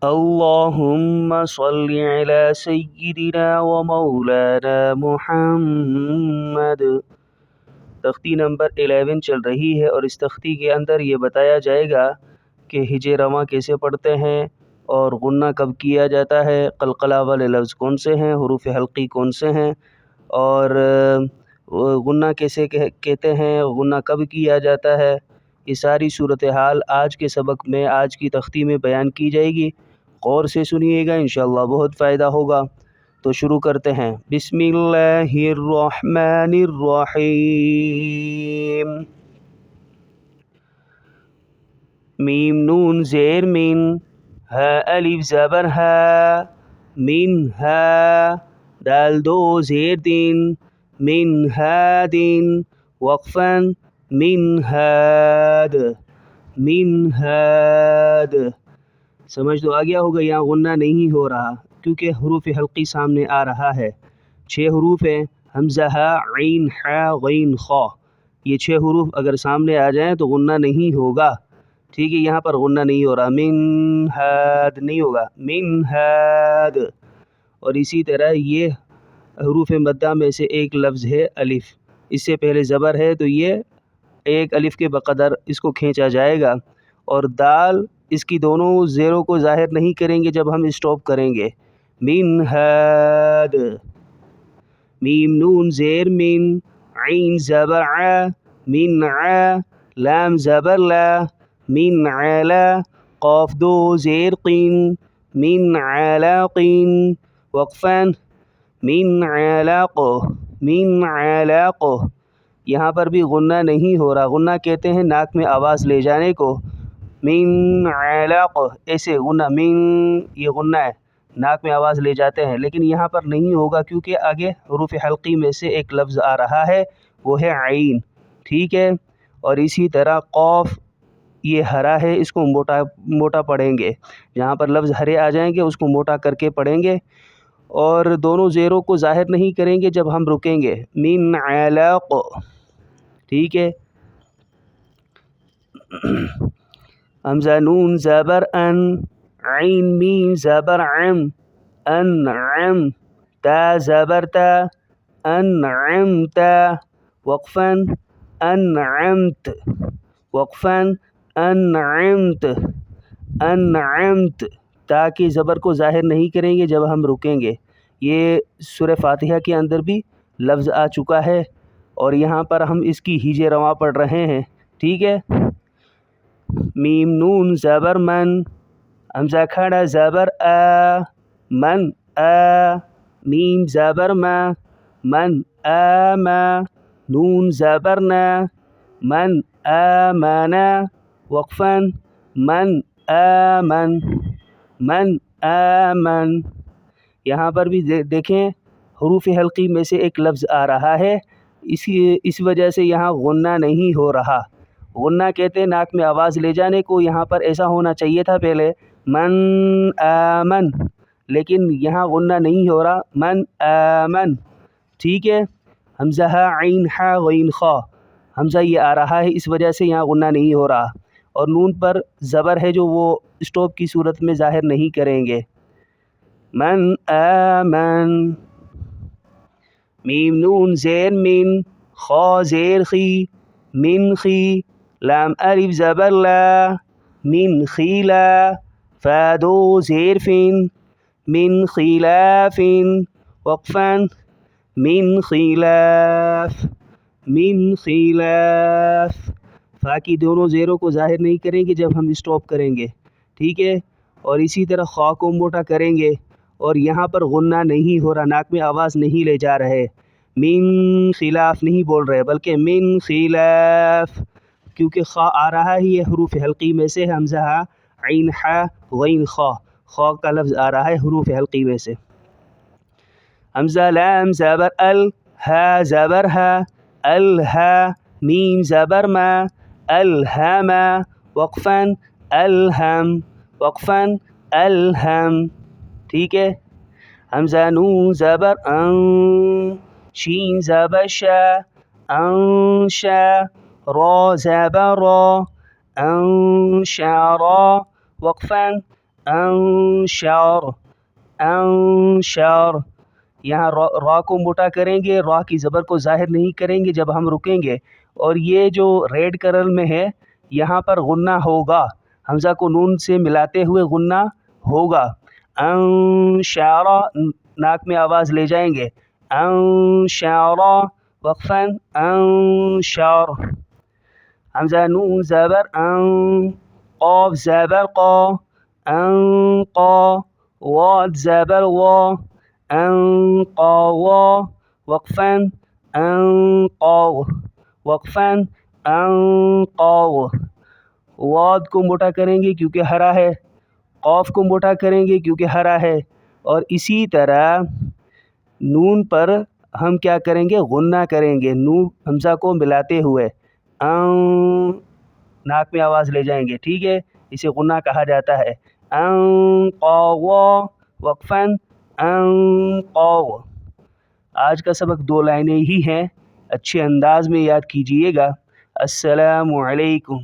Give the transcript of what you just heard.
اللہم صلی علی سیدنا و مولانا محمد۔ تختی نمبر 11 چل رہی ہے اور اس تختی کے اندر یہ بتایا جائے گا کہ ہجے رواں کیسے پڑھتے ہیں اور غنہ کب کیا جاتا ہے، قلقلہ والے لفظ کون سے ہیں، حروف حلقی کون سے ہیں، اور غنہ کیسے کہتے ہیں، غنہ کب کیا جاتا ہے۔ یہ ساری صورتحال آج کے سبق میں، آج کی تختی میں بیان کی جائے گی۔ غور سے سنیے گا، انشاءاللہ بہت فائدہ ہوگا۔ تو شروع کرتے ہیں۔ بسم اللہ الرحمن الرحیم۔ میم نون زیر من، ہا الف زبر ہا، من ہا، دال دو زیر دین، من ہادن، وقفاً من ہاد، من ہاد۔ سمجھ تو آ گیا ہوگا، یہاں غنہ نہیں ہو رہا کیونکہ حروف حلقی سامنے آ رہا ہے۔ 6 حروف ہیں، حمزہ ہا، عین حا، غین خا۔ یہ 6 حروف اگر سامنے آ جائیں تو غنہ نہیں ہوگا، ٹھیک ہے۔ یہاں پر غنہ نہیں ہو رہا، من ہاد نہیں ہوگا، من ہاد۔ اور اسی طرح یہ حروف مدہ میں سے ایک لفظ ہے الف، اس سے پہلے زبر ہے تو یہ ایک الف کے بقدر اس کو کھینچا جائے گا، اور دال اس کی دونوں زیروں کو ظاہر نہیں کریں گے جب ہم اسٹاپ کریں گے۔ من ہاد، میم نون زیر من، عین زبر ع، من ع، لام زبر لا، من علا، قاف دو زیر قین، من علاقین، وقفاً من علاق، من علاق۔ یہاں پر بھی غنہ نہیں ہو رہا، غنہ کہتے ہیں ناک میں آواز لے جانے کو، من علاق، ایسے غنہ، من، یہ غنہ ہے، ناک میں آواز لے جاتے ہیں، لیکن یہاں پر نہیں ہوگا کیونکہ آگے حروف حلقی میں سے ایک لفظ آ رہا ہے، وہ ہے عین، ٹھیک ہے۔ اور اسی طرح قاف، یہ ہرا ہے، اس کو موٹا پڑھیں گے، جہاں پر لفظ ہرے آ جائیں گے اس کو موٹا کر کے پڑھیں گے، اور دونوں زیروں کو ظاہر نہیں کریں گے جب ہم رکیں گے، من علاق، ٹھیک ہے۔ حمزہ نون زبر ان، عین میم زبر عم، انعم، تا زبر تا، انعمت، وقفاً انعمت، وقفاً انعمت، انعمت۔ تا کی زبر کو ظاہر نہیں کریں گے جب ہم رکیں گے۔ یہ سورہ فاتحہ کے اندر بھی لفظ آ چکا ہے اور یہاں پر ہم اس کی ہجے رواں پڑھ رہے ہیں، ٹھیک ہے۔ میم نون زبر من، حمزہ کھڑا زبر آ، من آ، میم زبر ما، من آما، نون زبر نا، من آمنا، وقفاً من آمن، من آمن۔ یہاں پر بھی دیکھیں حروف حلقی میں سے ایک لفظ آ رہا ہے، اس وجہ سے یہاں غنہ نہیں ہو رہا۔ غنہ کہتے ہیں ناک میں آواز لے جانے کو، یہاں پر ایسا ہونا چاہیے تھا پہلے، من آمن، لیکن یہاں غنہ نہیں ہو رہا، من آمن، ٹھیک ہے۔ حمزہ ہا، عین حا، غین خا، حمزہ یہ آ رہا ہے، اس وجہ سے یہاں غنہ نہیں ہو رہا، اور نون پر زبر ہے جو وہ اسٹاپ کی صورت میں ظاہر نہیں کریں گے۔ من آمن، میم نون زیر من، خا زیر خی، من خی، لام الف زبر لا، من خیلا، فا دو زیر فن، من خلاف، وقفاً من خلاف، من خلاف۔ فا کی دونوں زیروں کو ظاہر نہیں کریں گے جب ہم اسٹاپ کریں گے، ٹھیک ہے۔ اور اسی طرح خا کو موٹا کریں گے، اور یہاں پر غنہ نہیں ہو رہا، ناک میں آواز نہیں لے جا رہے، من خلاف نہیں بول رہے بلکہ من خلاف، کیونکہ خا آ رہا ہی ہے حروف حلقی میں سے، حمزہ ہا، عین حا، غین خا، خا کا لفظ آ رہا ہے حروف حلقی میں سے۔ حمزہ لام زبر ال، ہا زبر ہا، الہا، میم زبر ما، الہما، وقفاً الہم، وقفاً الہم، ٹھیک ہے۔ حمزہ نون زبر ان، شین زبر شا، انشا، را زبر را، انشارا، وقفاً انشر انشر. یہاں را کو موٹا کریں گے، را کی زبر کو ظاہر نہیں کریں گے جب ہم رکیں گے. اور یہ جو ریڈ کلر میں ہے یہاں پر غنہ ہوگا، حمزہ کو نون سے ملاتے ہوئے غنہ ہوگا. انشر ناک میں آواز لے جائیں گے. انشر وقفاً انشر. حمزہ نون زبر ان، قاف زبر قا، انقا، واد زبر وا، انقوا. وقفاً انقا، وقفاً انقا. واد کو موٹا کریں گے کیونکہ ہرا ہے، قاف کو موٹا کریں گے کیونکہ ہرا ہے، اور اسی طرح نون پر ہم کیا کریں گے؟ غنہ کریں گے نون حمزہ کو ملاتے ہوئے. ناک میں آواز لے جائیں گے، ٹھیک ہے، اسے غنہ کہا جاتا ہے. انقوا وقفاً انقوا. آج کا سبق 2 لائنیں ہی ہیں، اچھے انداز میں یاد کیجئے گا. السلام علیکم.